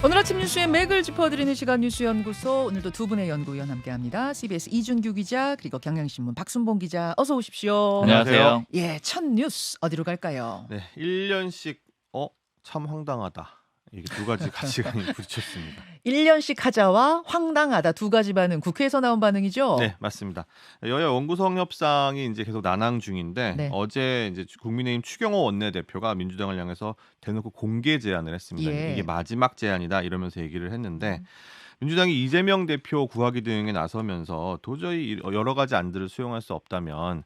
오늘 아침 뉴스의 맥을 짚어드리는 시간 뉴스연구소, 오늘도 두 분의 연구위원 함께합니다. CBS 이준규 기자 그리고 경향신문 박순봉 기자, 어서 오십시오. 안녕하세요. 예, 첫 뉴스 어디로 갈까요? 네, 1년씩 참 황당하다. 이게 두 가지 가치관이 부딪혔습니다. 1년씩 하자와 황당하다, 두 가지 반응, 국회에서 나온 반응이죠? 네, 맞습니다. 여야 원구성 협상이 이제 계속 난항 중인데 네. 어제 이제 국민의힘 추경호 원내대표가 민주당을 향해서 대놓고 공개 제안을 했습니다. 예. 이게 마지막 제안이다 이러면서 얘기를 했는데 민주당이 이재명 대표 구하기 등에 나서면서 도저히 여러 가지 안들을 수용할 수 없다면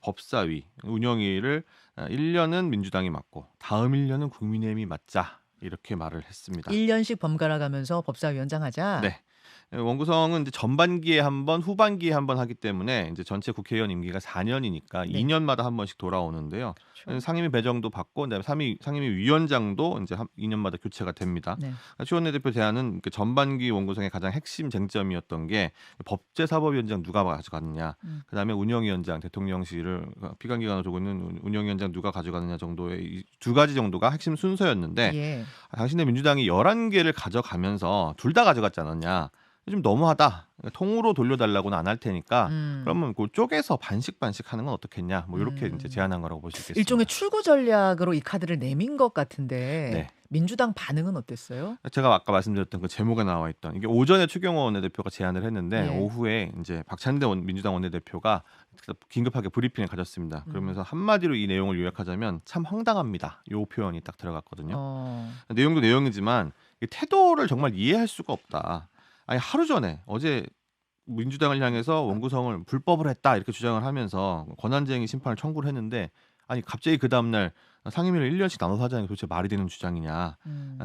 법사위 운영위를 1년은 민주당이 맡고 다음 1년은 국민의힘이 맡자 이렇게 말을 했습니다. 1년씩 번갈아 가면서 법사위원장 하자. 네. 원구성은 이제 전반기에 한 번, 후반기에 한 번 하기 때문에 이제 전체 국회의원 임기가 4년이니까 네. 2년마다 한 번씩 돌아오는데요. 그렇죠. 상임위 배정도 받고 그다음에 상임위 위원장도 이제 2년마다 교체가 됩니다. 네. 최원내 대표 제안은 그 전반기 원구성의 가장 핵심 쟁점이었던 게 법제사법위원장 누가 가져가느냐, 그다음에 운영위원장 대통령실을 피감기관으로 두고 있는 운영위원장 누가 가져가느냐 정도의 이 두 가지 정도가 핵심 순서였는데 예. 당신의 민주당이 11개를 가져가면서 둘 다 가져갔지 않았냐. 좀 너무하다. 통으로 돌려달라고는 안 할 테니까 그러면 그 쪼개서 반씩 하는 건 어떻겠냐. 뭐 이렇게 이제 제안한 거라고 볼 수 있겠습니다. 일종의 출구 전략으로 이 카드를 내민 것 같은데 네. 민주당 반응은 어땠어요? 제가 아까 말씀드렸던 그 제목에 나와 있던 이게 오전에 추경호 원내대표가 제안을 했는데 네. 오후에 이제 박찬대 민주당 원내대표가 긴급하게 브리핑을 가졌습니다. 그러면서 한마디로 이 내용을 요약하자면 참 황당합니다. 이 표현이 딱 들어갔거든요. 내용도 내용이지만 이 태도를 정말 이해할 수가 없다. 아니 하루 전에 어제 민주당을 향해서 원구성을 불법을 했다 이렇게 주장을 하면서 권한쟁의 심판을 청구를 했는데 아니 갑자기 그 다음날 상임위를 1년씩 나눠서 하자는 게 도대체 말이 되는 주장이냐.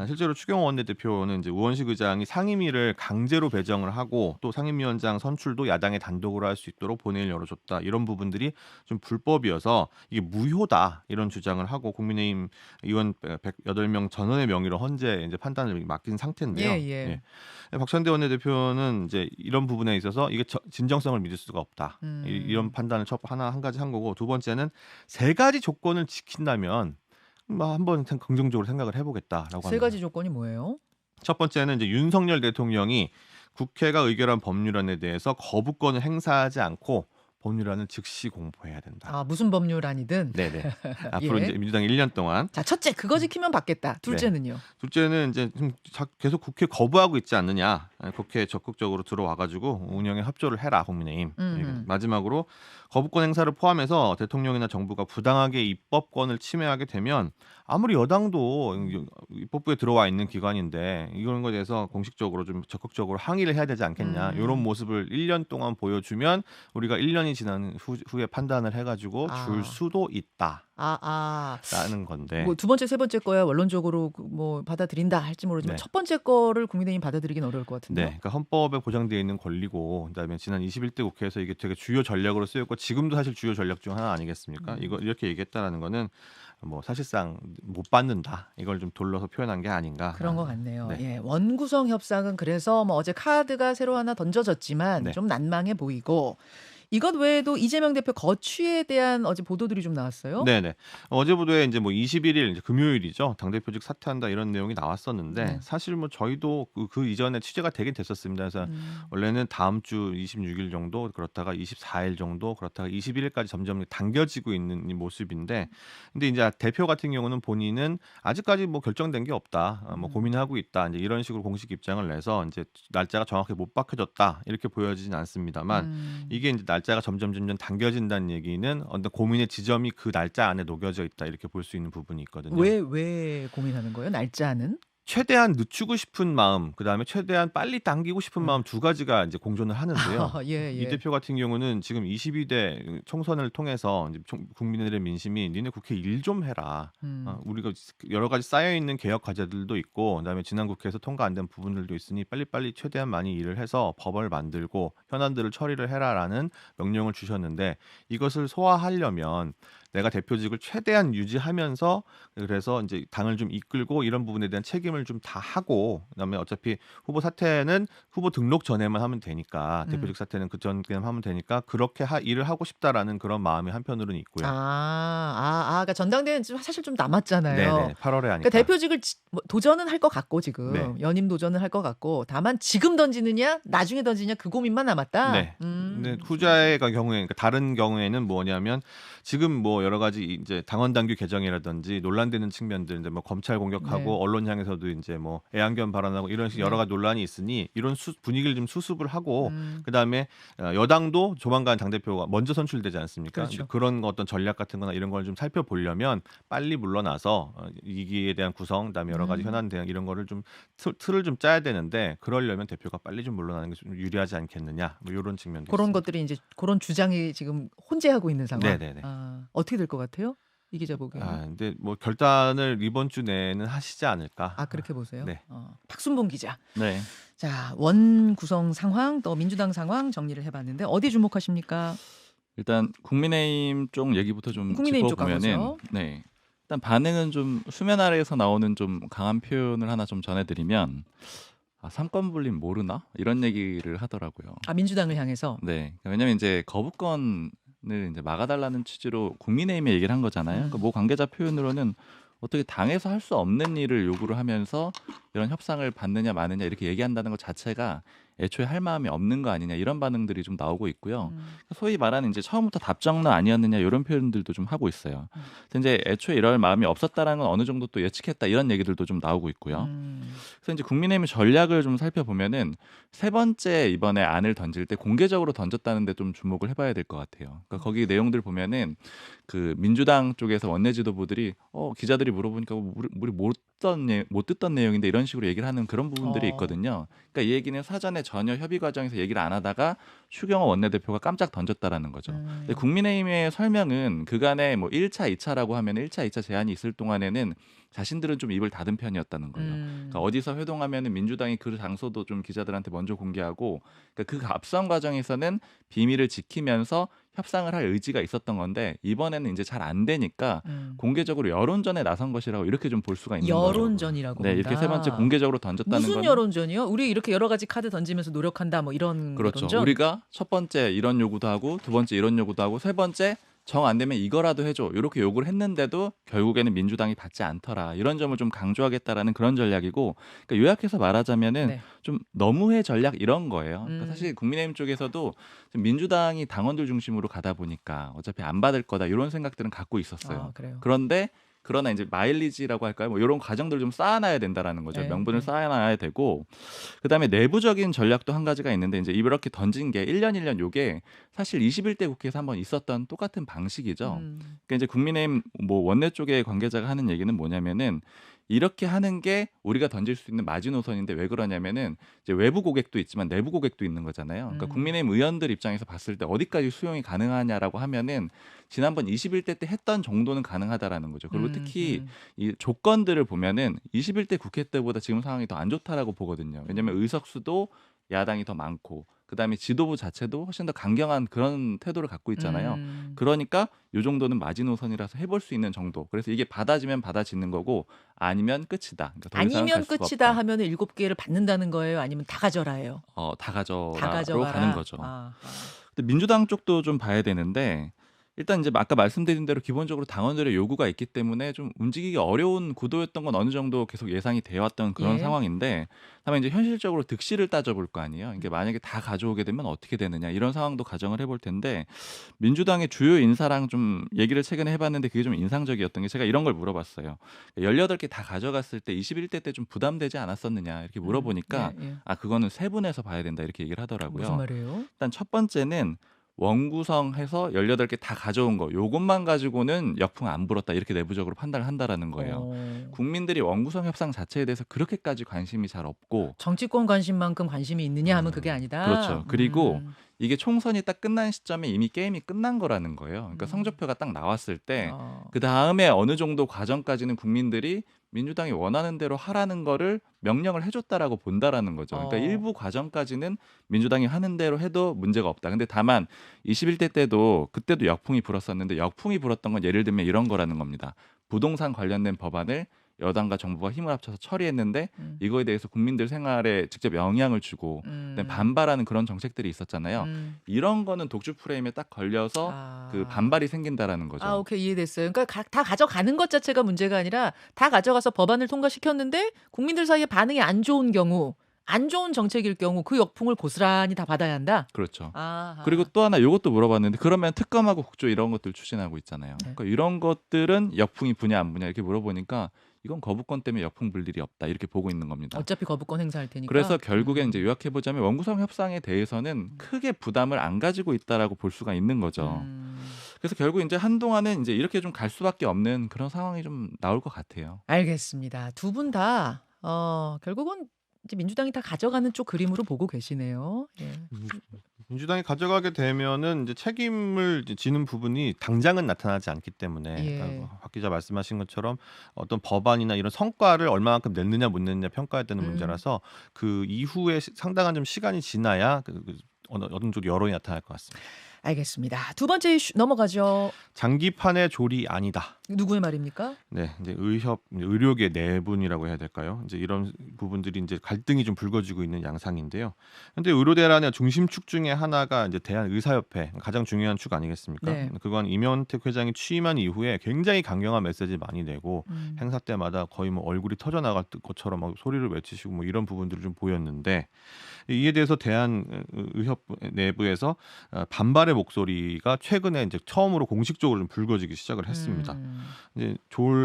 실제로 추경호 원내대표는 이제 우원식 의장이 상임위를 강제로 배정을 하고 또 상임위원장 선출도 야당의 단독으로 할 수 있도록 본회의를 열어줬다. 이런 부분들이 좀 불법이어서 이게 무효다 이런 주장을 하고 국민의힘 의원 108명 전원의 명의로 헌재 이제 판단을 맡긴 상태인데요. 예. 박찬대 원내대표는 이제 이런 부분에 있어서 이게 진정성을 믿을 수가 없다. 이런 판단을 한 가지 한 거고, 두 번째는 세 가지 조건을 지킨다면 한번 긍정적으로 생각을 해보겠다라고 합니다. 세 가지 조건이 뭐예요? 첫 번째는 이제 윤석열 대통령이 국회가 의결한 법률안에 대해서 거부권을 행사하지 않고 법률안을 즉시 공포해야 된다. 아, 무슨 법률안이든. 네네. 앞으로 예. 이제 민주당이 1년 동안. 자, 첫째 그거 지키면 받겠다. 둘째는요? 둘째는 이제 좀 계속 국회 거부하고 있지 않느냐. 국회에 적극적으로 들어와가지고 운영에 협조를 해라 국민의힘. 마지막으로 거부권 행사를 포함해서 대통령이나 정부가 부당하게 입법권을 침해하게 되면 아무리 여당도 입법부에 들어와 있는 기관인데 이런 거에 대해서 공식적으로 좀 적극적으로 항의를 해야 되지 않겠냐. 이런 모습을 1년 동안 보여주면 우리가 1년이 지난 후에 판단을 해가지고 줄 수도 있다. 라는 건데. 뭐 두 번째, 세 번째 거야 원론적으로 뭐 받아들인다 할지 모르지만 첫 번째 거를 국민의힘 받아들이긴 어려울 것 같은데요. 네, 그러니까 헌법에 보장되어 있는 권리고, 그다음에 지난 21대 국회에서 이게 되게 주요 전략으로 쓰였고 지금도 사실 주요 전략 중 하나 아니겠습니까? 이거 이렇게 얘기했다라는 거는 뭐 사실상 못 받는다. 이걸 좀 돌려서 표현한 게 아닌가. 그런 것 같네요. 네. 예, 원구성 협상은 그래서 뭐 어제 카드가 새로 하나 던져졌지만 좀 난망해 보이고, 이것 외에도 이재명 대표 거취에 대한 어제 보도들이 좀 나왔어요. 네네. 어제 보도에 이제 뭐 21일 이제 금요일이죠. 당대표직 사퇴한다 이런 내용이 나왔었는데 사실 뭐 저희도 그 이전에 취재가 되긴 됐었습니다. 그래서 원래는 다음 주 26일 정도, 그렇다가 24일 정도, 그렇다가 21일까지 점점 당겨지고 있는 이 모습인데, 근데 이제 대표 같은 경우는 본인은 아직까지 뭐 결정된 게 없다, 뭐 고민하고 있다, 이제 이런 식으로 공식 입장을 내서 이제 날짜가 정확하게 못 박혀졌다 이렇게 보여지진 않습니다만 이게 이제 날짜가 점점 당겨진다는 얘기는 어떤 고민의 지점이 그 날짜 안에 녹여져 있다 이렇게 볼 수 있는 부분이 있거든요. 왜 고민하는 거예요? 날짜는? 최대한 늦추고 싶은 마음, 그다음에 최대한 빨리 당기고 싶은 마음 두 가지가 이제 공존을 하는데요. 이 대표 같은 경우는 지금 22대 총선을 통해서 이제 국민들의 민심이 니네 국회 일 좀 해라. 우리가 여러 가지 쌓여 있는 개혁 과제들도 있고, 그다음에 지난 국회에서 통과 안 된 부분들도 있으니 빨리빨리 최대한 많이 일을 해서 법을 만들고 현안들을 처리를 해라라는 명령을 주셨는데, 이것을 소화하려면 내가 대표직을 최대한 유지하면서 그래서 이제 당을 좀 이끌고 이런 부분에 대한 책임을 좀 다 하고 그다음에 어차피 후보 사퇴는 후보 등록 전에만 하면 되니까 대표직 사퇴는 그 전에만 하면 되니까 그렇게 일을 하고 싶다라는 그런 마음이 한편으로는 있고요. 그러니까 전당대회는 사실 좀 남았잖아요. 네네. 8월에 하니까. 그러니까 대표직을 뭐 도전은 할 것 같고 지금 네. 연임 도전을 할 것 같고 다만 지금 던지느냐 나중에 던지냐 그 고민만 남았다. 네. 근데 후자의 경우에 그러니까 다른 경우에는 뭐냐면 지금 뭐 여러 가지 이제 당원 당규 개정이라든지 논란되는 측면들 이제 뭐 검찰 공격하고 네. 언론 향해서도 이제 뭐 애완견 발언하고 이런 식 여러 가지 논란이 있으니 이런 분위기를 좀 수습을 하고 그다음에 여당도 조만간 당대표가 먼저 선출되지 않습니까? 그렇죠. 그런 어떤 전략 같은 거나 이런 걸 좀 살펴보려면 빨리 물러나서 이기에 대한 구성 그다음에 여러 가지 현안 대응 이런 거를 좀 틀을 좀 짜야 되는데 그러려면 대표가 빨리 좀 물러나는 게 좀 유리하지 않겠느냐 뭐 이런 측면도 그런 있습니다. 것들이 이제 그런 주장이 지금 혼재하고 있는 상황. 네네네. 어떻게 될 것 같아요? 이 기자 보기에는. 근데 뭐 결단을 이번 주 내에는 하시지 않을까. 그렇게 보세요? 네. 박순봉 기자. 네. 자, 원 구성 상황 또 민주당 상황 정리를 해봤는데 어디 주목하십니까? 일단 국민의힘 쪽 얘기부터 좀 국민의힘 쪽 짚어보면은 가보죠. 네. 일단 반응은 좀 수면 아래에서 나오는 좀 강한 표현을 하나 좀 전해드리면 삼권 분립 모르나 이런 얘기를 하더라고요. 민주당을 향해서. 네. 왜냐면 이제 거부권을 이제 막아달라는 취지로 국민의힘에 얘기를 한 거잖아요. 그러니까 뭐 관계자 표현으로는 어떻게 당에서 할 수 없는 일을 요구를 하면서 이런 협상을 받느냐 마느냐 이렇게 얘기한다는 것 자체가 애초에 할 마음이 없는 거 아니냐 이런 반응들이 좀 나오고 있고요. 소위 말하는 이제 처음부터 답정너 아니었느냐 이런 표현들도 좀 하고 있어요. 근데 이제 애초에 이럴 마음이 없었다라는 건 어느 정도 또 예측했다 이런 얘기들도 좀 나오고 있고요. 그래서 이제 국민의힘 전략을 좀 살펴보면은 세 번째 이번에 안을 던질 때 공개적으로 던졌다는데 좀 주목을 해봐야 될 것 같아요. 그러니까 거기 내용들 보면은 그 민주당 쪽에서 원내 지도부들이 기자들이 물어보니까 우리 못 듣던 내용인데 이런 식으로 얘기를 하는 그런 부분들이 있거든요. 그러니까 이 얘기는 사전에 전혀 협의 과정에서 얘기를 안 하다가 추경호 원내대표가 깜짝 던졌다라는 거죠. 근데 국민의힘의 설명은 그간에 뭐 1차, 2차라고 하면 1차, 2차 제한이 있을 동안에는 자신들은 좀 입을 닫은 편이었다는 거예요. 그러니까 어디서 회동하면은 민주당이 그 장소도 좀 기자들한테 먼저 공개하고 그러니까 그 앞선 과정에서는 비밀을 지키면서 협상을 할 의지가 있었던 건데 이번에는 이제 잘 안 되니까 공개적으로 여론전에 나선 것이라고 이렇게 좀 볼 수가 있는 거죠. 여론전이라고. 네, 이렇게 세 번째 공개적으로 던졌다는 무슨 건 여론전이요? 우리 이렇게 여러 가지 카드 던지면서 노력한다 뭐 이런 그렇죠. 여론전? 우리가 첫 번째 이런 요구도 하고 두 번째 이런 요구도 하고 세 번째 정 안 되면 이거라도 해줘 이렇게 요구를 했는데도 결국에는 민주당이 받지 않더라 이런 점을 좀 강조하겠다라는 그런 전략이고 그러니까 요약해서 말하자면은 좀 너무해 전략 이런 거예요. 그러니까 사실 국민의힘 쪽에서도 좀 민주당이 당원들 중심으로 가다 보니까 어차피 안 받을 거다 이런 생각들은 갖고 있었어요. 그래요. 그러나 이제 마일리지라고 할까요? 뭐 이런 과정들을 좀 쌓아놔야 된다라는 거죠. 명분을 쌓아놔야 되고 그다음에 내부적인 전략도 한 가지가 있는데 이제 이렇게 던진 게 1년 요게 사실 21대 국회에서 한번 있었던 똑같은 방식이죠. 그러니까 이제 국민의힘 뭐 원내 쪽의 관계자가 하는 얘기는 뭐냐면은 이렇게 하는 게 우리가 던질 수 있는 마지노선인데 왜 그러냐면은 이제 외부 고객도 있지만 내부 고객도 있는 거잖아요. 그러니까 국민의힘 의원들 입장에서 봤을 때 어디까지 수용이 가능하냐라고 하면은 지난번 21대 때 했던 정도는 가능하다라는 거죠. 그리고 특히 이 조건들을 보면은 21대 국회 때보다 지금 상황이 더 안 좋다라고 보거든요. 왜냐하면 의석수도 야당이 더 많고 그다음에 지도부 자체도 훨씬 더 강경한 그런 태도를 갖고 있잖아요. 그러니까 요 정도는 마지노선이라서 해볼 수 있는 정도. 그래서 이게 받아지면 받아지는 거고 아니면 끝이다. 그러니까 더 이상은 아니면 갈 수가 끝이다 없다. 하면 7개를 받는다는 거예요? 아니면 다 가져라예요? 다 가져라로 다 가져가라. 가는 거죠. 근데 민주당 쪽도 좀 봐야 되는데 일단 이제 아까 말씀드린 대로 기본적으로 당원들의 요구가 있기 때문에 좀 움직이기 어려운 구도였던 건 어느 정도 계속 예상이 되어왔던 그런 상황인데 다만 이제 현실적으로 득실을 따져볼 거 아니에요. 이게 만약에 다 가져오게 되면 어떻게 되느냐 이런 상황도 가정을 해볼 텐데 민주당의 주요 인사랑 좀 얘기를 최근에 해봤는데 그게 좀 인상적이었던 게 제가 이런 걸 물어봤어요. 18개 다 가져갔을 때 21대 때 좀 부담되지 않았었느냐 이렇게 물어보니까 그거는 세분해서 봐야 된다 이렇게 얘기를 하더라고요. 무슨 말이에요? 일단 첫 번째는 원구성해서 18개 다 가져온 거 요것만 가지고는 역풍 안 불었다 이렇게 내부적으로 판단을 한다라는 거예요. 국민들이 원구성 협상 자체에 대해서 그렇게까지 관심이 잘 없고 정치권 관심만큼 관심이 있느냐 하면 그게 아니다. 그렇죠. 그리고 이게 총선이 딱 끝난 시점에 이미 게임이 끝난 거라는 거예요. 그러니까 성적표가 딱 나왔을 때 그 다음에 어느 정도 과정까지는 국민들이 민주당이 원하는 대로 하라는 거를 명령을 해줬다라고 본다라는 거죠. 그러니까 일부 과정까지는 민주당이 하는 대로 해도 문제가 없다. 근데 다만 21대 때도 그때도 역풍이 불었었는데 역풍이 불었던 건 예를 들면 이런 거라는 겁니다. 부동산 관련된 법안을 여당과 정부가 힘을 합쳐서 처리했는데 이거에 대해서 국민들 생활에 직접 영향을 주고 반발하는 그런 정책들이 있었잖아요. 이런 거는 독주 프레임에 딱 걸려서 그 반발이 생긴다라는 거죠. 오케이, 이해됐어요. 그러니까 다 가져가는 것 자체가 문제가 아니라 다 가져가서 법안을 통과시켰는데 국민들 사이에 반응이 안 좋은 경우, 안 좋은 정책일 경우 그 역풍을 고스란히 다 받아야 한다. 그렇죠. 아하. 그리고 또 하나 이것도 물어봤는데 그러면 특검하고 국조 이런 것들 추진하고 있잖아요. 네. 그러니까 이런 것들은 역풍이 부냐 안 부냐 이렇게 물어보니까 이건 거부권 때문에 역풍 불 일이 없다 이렇게 보고 있는 겁니다. 어차피 거부권 행사할 테니까. 그래서 결국엔 이제 요약해 보자면 원구성 협상에 대해서는 크게 부담을 안 가지고 있다라고 볼 수가 있는 거죠. 그래서 결국 이제 한동안은 이제 이렇게 좀 갈 수밖에 없는 그런 상황이 좀 나올 것 같아요. 알겠습니다. 두 분 다 결국은 이제 민주당이 다 가져가는 쪽 그림으로 보고 계시네요. 예. 민주당이 가져가게 되면은 이제 책임을 이제 지는 부분이 당장은 나타나지 않기 때문에 예. 그러니까 박 기자 말씀하신 것처럼 어떤 법안이나 이런 성과를 얼마만큼 냈느냐 못 냈느냐 평가해야 되는 문제라서 그 이후에 상당한 좀 시간이 지나야 어느 정도 여론이 나타날 것 같습니다. 알겠습니다. 두 번째 이슈 넘어가죠. 장기판의 조리 아니다. 누구의 말입니까? 네, 이제 의료계 내분이라고 해야 될까요? 이제 이런 부분들이 이제 갈등이 좀 불거지고 있는 양상인데요. 근데 의료대란의 중심축 중에 하나가 이제 대한의사협회 가장 중요한 축 아니겠습니까? 네. 그건 임현택 회장이 취임한 이후에 굉장히 강경한 메시지 많이 내고 행사 때마다 거의 뭐 얼굴이 터져 나갈 것처럼 막 소리를 외치시고 뭐 이런 부분들이 좀 보였는데 이에 대해서 대한의협회 내부에서 반발의 목소리가 최근에 이제 처음으로 공식적으로 좀 불거지기 시작을 했습니다. 이제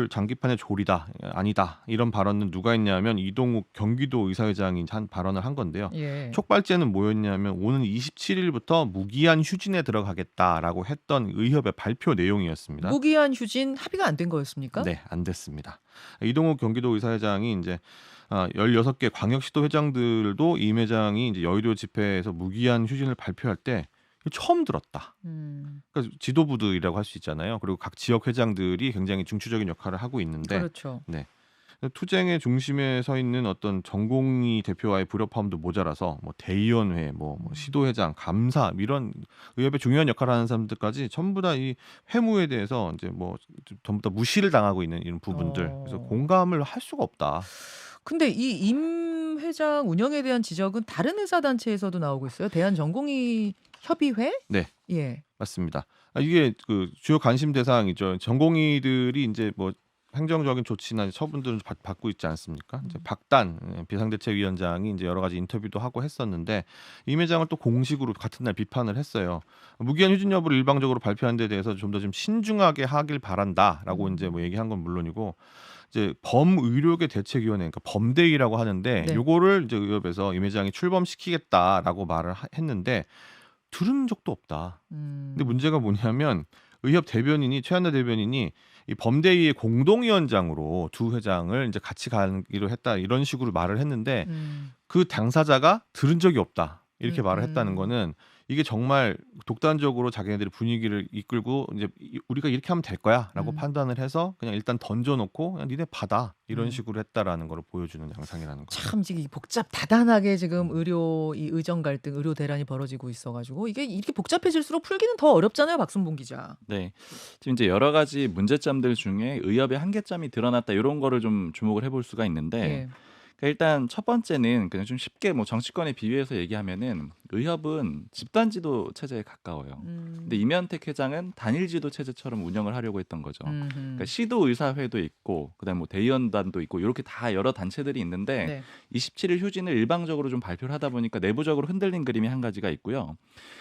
장기판의 조리다 아니다 이런 발언은 누가 했냐면 이동욱 경기도 의사회장이 한 발언을 한 건데요. 예. 촉발제는 뭐였냐면 오는 27일부터 무기한 휴진에 들어가겠다라고 했던 의협의 발표 내용이었습니다. 무기한 휴진 합의가 안 된 거였습니까? 네, 안 됐습니다. 이동욱 경기도 의사회장이 이제 16개 광역시도 회장들도 임 회장이 이제 여의도 집회에서 무기한 휴진을 발표할 때 처음 들었다. 그러니까 지도부들이라고 할 수 있잖아요. 그리고 각 지역 회장들이 굉장히 중추적인 역할을 하고 있는데, 그렇죠. 네. 투쟁의 중심에 서 있는 어떤 전공의 대표와의 불협화음도 모자라서 뭐 대의원회, 뭐 시도회장, 감사 이런 의협의 중요한 역할을 하는 사람들까지 전부 다 이 회무에 대해서 이제 뭐 전부 다 무시를 당하고 있는 이런 부분들. 그래서 공감을 할 수가 없다. 근데 이 임 회장 운영에 대한 지적은 다른 의사 단체에서도 나오고 있어요. 대한전공의 협의회? 네. 예. 맞습니다. 이게 그 주요 관심 대상이죠. 전공의들이 이제 뭐 행정적인 조치나 처분들을 받고 있지 않습니까? 이제 박단 비상대책위원장이 이제 여러 가지 인터뷰도 하고 했었는데 임 회장을 또 공식으로 같은 날 비판을 했어요. 무기한 휴진 여부를 일방적으로 발표한 데 대해서 좀 더 좀 신중하게 하길 바란다라고 이제 뭐 얘기한 건 물론이고 이제 범의료계 대책위원회, 그러니까 범대위라고 하는데 네. 요거를 이제 의협에서 임 회장이 출범시키겠다라고 말을 했는데 들은 적도 없다. 근데 문제가 뭐냐면 의협 대변인이 최한나 대변인이 이 범대위의 공동위원장으로 두 회장을 이제 같이 가기로 했다 이런 식으로 말을 했는데 그 당사자가 들은 적이 없다 이렇게 말을 했다는 거는 이게 정말 독단적으로 자기네들이 분위기를 이끌고 이제 우리가 이렇게 하면 될 거야라고 판단을 해서 그냥 일단 던져놓고 그냥 니네 받아 이런 식으로 했다라는 걸 보여주는 양상이라는 거죠. 참 지금 다단하게 지금 이 의정 갈등, 의료 대란이 벌어지고 있어가지고 이게 이렇게 복잡해질수록 풀기는 더 어렵잖아요, 박순봉 기자. 네, 지금 이제 여러 가지 문제점들 중에 의협의 한계점이 드러났다 이런 거를 좀 주목을 해볼 수가 있는데. 예. 그러니까 일단 첫 번째는 그냥 좀 쉽게 뭐 정치권에 비유해서 얘기하면은 의협은 집단지도 체제에 가까워요. 근데 임현택 회장은 단일지도 체제처럼 운영을 하려고 했던 거죠. 그러니까 시도의사회도 있고 그다음에 뭐 대의원단도 있고 이렇게 다 여러 단체들이 있는데 네. 27일 휴진을 일방적으로 좀 발표를 하다 보니까 내부적으로 흔들린 그림이 한 가지가 있고요.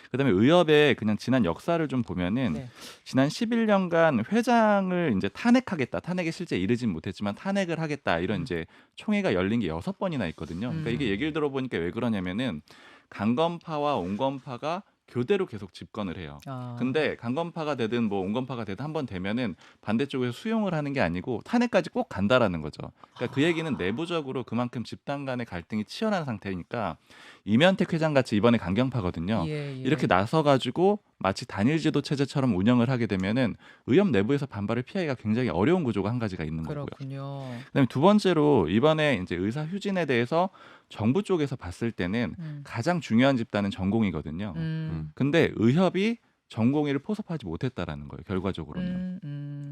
그다음에 의협의 그냥 지난 역사를 좀 보면은 네. 지난 11년간 회장을 이제 탄핵하겠다. 탄핵에 실제 이르진 못했지만 탄핵을 하겠다. 이런 이제 총회가 열린 게 6번이나 있거든요. 그러니까 이게 얘기를 들어보니까 왜 그러냐면은 강건파와 온건파가 교대로 계속 집권을 해요. 근데 강건파가 되든 뭐 온건파가 되든 한 번 되면은 반대쪽에서 수용을 하는 게 아니고 탄핵까지 꼭 간다라는 거죠. 그러니까 그 얘기는 내부적으로 그만큼 집단 간의 갈등이 치열한 상태니까 이면택 회장 같이 이번에 강경파거든요. 예, 이렇게 예. 나서 가지고 마치 단일 지도 체제처럼 운영을 하게 되면은 의협 내부에서 반발을 피하기가 굉장히 어려운 구조가 한 가지가 있는 거고요. 그렇군요. 그다음에 두 번째로 이번에 이제 의사 휴진에 대해서 정부 쪽에서 봤을 때는 가장 중요한 집단은 전공이거든요. 근데 의협이 전공의를 포섭하지 못했다라는 거예요. 결과적으로는.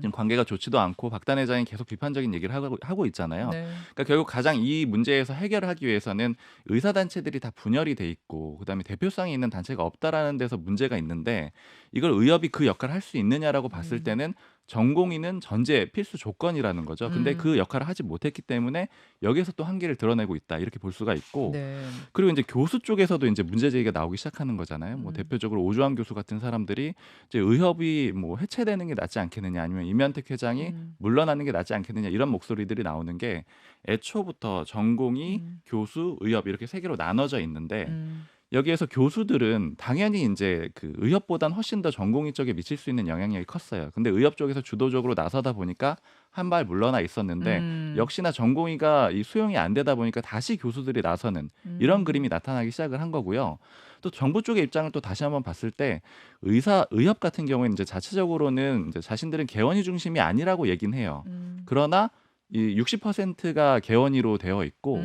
지금 관계가 좋지도 않고 박단 회장이 계속 비판적인 얘기를 하고 있잖아요. 네. 그러니까 결국 가장 이 문제에서 해결하기 위해서는 의사 단체들이 다 분열이 돼 있고 그다음에 대표성이 있는 단체가 없다라는 데서 문제가 있는데 이걸 의협이 그 역할을 할 수 있느냐라고 봤을 때는 전공의는 전제 필수 조건이라는 거죠. 근데 그 역할을 하지 못했기 때문에 여기에서 또 한계를 드러내고 있다 이렇게 볼 수가 있고 네. 그리고 이제 교수 쪽에서도 이제 문제 제기가 나오기 시작하는 거잖아요. 뭐 대표적으로 오주환 교수 같은 사람들이 이제 의협이 뭐 해체되는 게 낫지 않겠느냐 아니면 이면택 회장이 물러나는 게 낫지 않겠느냐 이런 목소리들이 나오는 게 애초부터 전공의, 교수, 의협 이렇게 세 개로 나눠져 있는데 여기에서 교수들은 당연히 이제 그 의협보단 훨씬 더 전공의 쪽에 미칠 수 있는 영향력이 컸어요. 근데 의협 쪽에서 주도적으로 나서다 보니까 한 발 물러나 있었는데 역시나 전공의가 이 수용이 안 되다 보니까 다시 교수들이 나서는 이런 그림이 나타나기 시작을 한 거고요. 또 정부 쪽의 입장을 또 다시 한번 봤을 때 의협 같은 경우에는 이제 자체적으로는 이제 자신들은 개원이 중심이 아니라고 얘기는 해요. 그러나 이 60%가 개원이로 되어 있고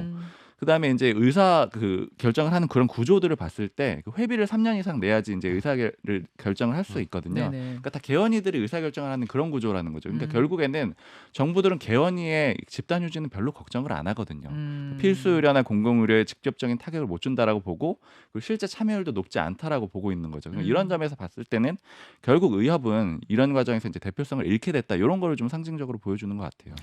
그다음에 이제 의사 그 결정을 하는 그런 구조들을 봤을 때 그 회비를 3년 이상 내야지 이제 의사를 결정을 할 수 있거든요. 네네. 그러니까 다 개원이들이 의사 결정을 하는 그런 구조라는 거죠. 그러니까 결국에는 정부들은 개원이의 집단 휴진은 별로 걱정을 안 하거든요. 필수 의료나 공공 의료에 직접적인 타격을 못 준다라고 보고 그리고 실제 참여율도 높지 않다라고 보고 있는 거죠. 그러니까 이런 점에서 봤을 때는 결국 의협은 이런 과정에서 이제 대표성을 잃게 됐다. 이런 거를 좀 상징적으로 보여주는 것 같아요.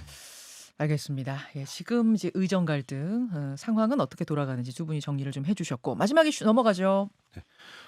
알겠습니다. 예, 지금 이제 의정 갈등 상황은 어떻게 돌아가는지 두 분이 정리를 좀 해주셨고 마지막에 넘어가죠. 네.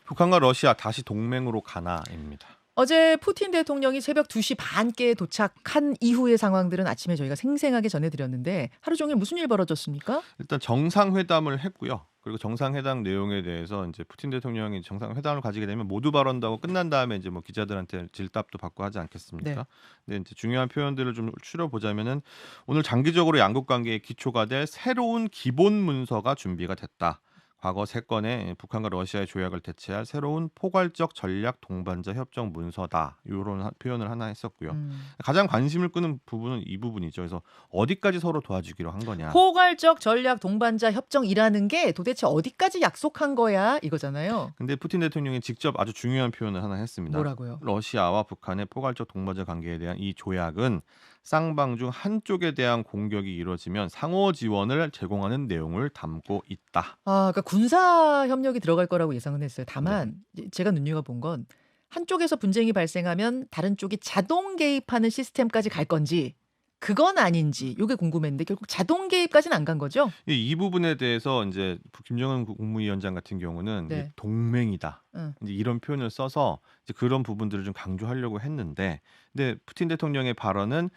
북한과 러시아 다시 동맹으로 가나입니다. 어제 푸틴 대통령이 새벽 2시 반께 도착한 이후의 상황들은 아침에 저희가 생생하게 전해드렸는데 하루 종일 무슨 일 벌어졌습니까? 일단 정상회담을 했고요. 그리고 정상회담 내용에 대해서 이제 푸틴 대통령이 정상회담을 가지게 되면 모두 발언도 하고 끝난 다음에 이제 뭐 기자들한테 질답도 받고 하지 않겠습니까? 네. 근데 이제 중요한 표현들을 좀 추려보자면은 오늘 장기적으로 양국 관계의 기초가 될 새로운 기본 문서가 준비가 됐다. 과거 3건의 북한과 러시아의 조약을 대체할 새로운 포괄적 전략 동반자 협정 문서다. 이런 표현을 하나 했었고요. 가장 관심을 끄는 부분은 이 부분이죠. 그래서 어디까지 서로 도와주기로 한 거냐. 포괄적 전략 동반자 협정이라는 게 도대체 어디까지 약속한 거야 이거잖아요. 근데 푸틴 대통령이 직접 아주 중요한 표현을 하나 했습니다. 뭐라고요? 러시아와 북한의 포괄적 동반자 관계에 대한 이 조약은 쌍방 중 한쪽에 대한 공격이 이루어지면 상호 지원을 제공하는 내용을 담고 있다. 그러니까 군사 협력이 들어갈 거라고 예상은 했어요. 다만 제가 눈여겨본 건 한쪽에서 분쟁이 발생하면 다른 쪽이 자동 개입하는 시스템까지 갈 건지 그건 아닌지 이게 궁금했는데 결국 자동 개입까지는 안 간 거죠? 이 부분에 대해서 이제 김정은 국무위원장 같은 경우는 네. 이제 동맹이다. 응. 이제 이런 표현을 써서 이제 그런 부분들을 좀 강조하려고 했는데, 근데 푸틴 대통령의 발언은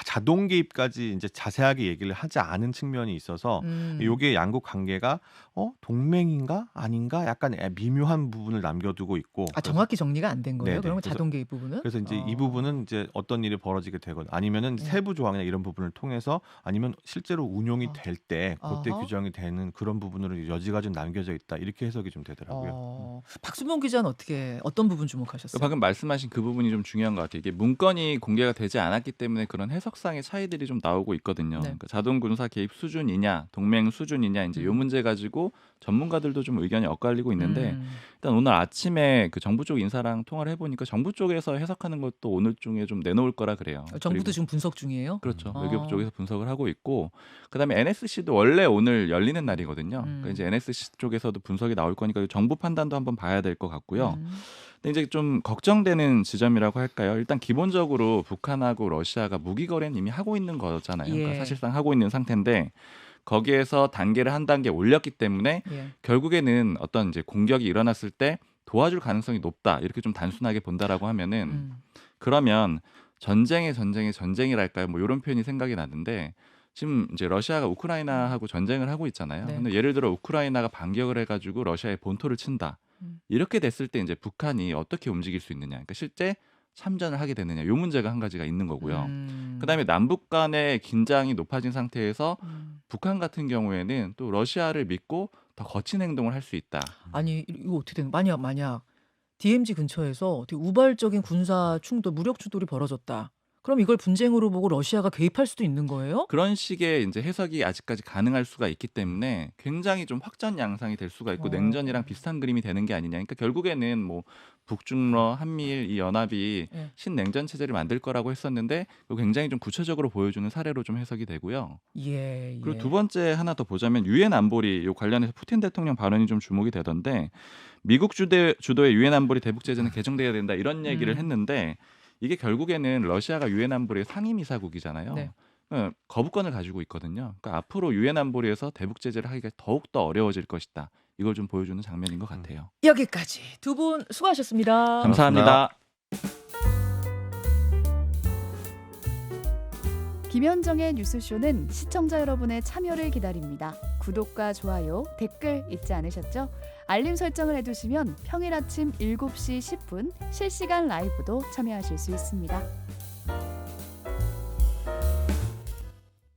자동 개입까지 이제 자세하게 얘기를 하지 않은 측면이 있어서 요게 양국 관계가 동맹인가 아닌가 약간 미묘한 부분을 남겨두고 있고. 정확히 정리가 안 된 거예요? 네네. 그러면 자동 개입 부분은? 그래서 이제 이 부분은 이제 어떤 일이 벌어지게 되건 아니면은 세부 조항이나 이런 부분을 통해서 아니면 실제로 운용이 될 때 그때 어허. 규정이 되는 그런 부분으로 여지가 좀 남겨져 있다. 이렇게 해석이 좀 되더라고요. 박수봉 기자는 어떤 부분 그 주목하셨어요? 방금 말씀하신 그 부분이 좀 중요한 것 같아요. 이게 문건이 공개가 되지 않았기 때문에 그런 해석상의 차이들이 좀 나오고 있거든요. 네. 그러니까 자동 군사 개입 수준이냐, 동맹 수준이냐 이제 이 문제 가지고 전문가들도 좀 의견이 엇갈리고 있는데 일단 오늘 아침에 그 정부 쪽 인사랑 통화를 해보니까 정부 쪽에서 해석하는 것도 오늘 중에 좀 내놓을 거라 그래요. 정부도 그리고 지금 분석 중이에요? 그렇죠. 외교부 쪽에서 분석을 하고 있고 그다음에 NSC도 원래 오늘 열리는 날이거든요. 그러니까 이제 NSC 쪽에서도 분석이 나올 거니까 정부 판단도 한번 봐야 될 것 같고요. 근데 이제 좀 걱정되는 지점이라고 할까요? 일단 기본적으로 북한하고 러시아가 무기 거래는 이미 하고 있는 거잖아요. 예. 그러니까 사실상 하고 있는 상태인데 거기에서 단계를 한 단계 올렸기 때문에 예. 결국에는 어떤 이제 공격이 일어났을 때 도와줄 가능성이 높다. 이렇게 좀 단순하게 본다라고 하면은 그러면 전쟁이랄까요? 뭐 이런 표현이 생각이 나는데 지금 이제 러시아가 우크라이나하고 전쟁을 하고 있잖아요. 네. 근데 예를 들어 우크라이나가 반격을 해가지고 러시아의 본토를 친다. 이렇게 됐을 때 이제 북한이 어떻게 움직일 수 있느냐. 그러니까 실제 참전을 하게 되느냐. 요 문제가 한 가지가 있는 거고요. 그다음에 남북 간의 긴장이 높아진 상태에서 북한 같은 경우에는 또 러시아를 믿고 더 거친 행동을 할 수 있다. 아니 이거 어떻게 되는 만약 DMZ 근처에서 되게 우발적인 군사 충돌, 무력 충돌이 벌어졌다. 그럼 이걸 분쟁으로 보고 러시아가 개입할 수도 있는 거예요? 그런 식의 이제 해석이 아직까지 가능할 수가 있기 때문에 굉장히 좀 확전 양상이 될 수가 있고 어. 냉전이랑 비슷한 그림이 되는 게 아니냐. 그러니까 결국에는 뭐 북중러 한미일 이 연합이 예. 신냉전 체제를 만들 거라고 했었는데 이거 굉장히 좀 구체적으로 보여주는 사례로 좀 해석이 되고요. 예. 그리고 두 번째 하나 더 보자면 유엔 안보리 요 관련해서 푸틴 대통령 발언이 좀 주목이 되던데 미국 주도의 유엔 안보리 대북 제재는 개정돼야 된다 이런 얘기를 했는데 이게 결국에는 러시아가 유엔 안보리의 상임이사국이잖아요. 네. 거부권을 가지고 있거든요. 그러니까 앞으로 유엔 안보리에서 대북 제재를 하기가 더욱 더 어려워질 것이다. 이걸 좀 보여주는 장면인 것 같아요. 여기까지 두 분 수고하셨습니다. 감사합니다. 김현정의 뉴스쇼는 시청자 여러분의 참여를 기다립니다. 구독과 좋아요, 댓글 잊지 않으셨죠? 알림 설정을 해두시면 평일 아침 7시 10분 실시간 라이브도 참여하실 수 있습니다.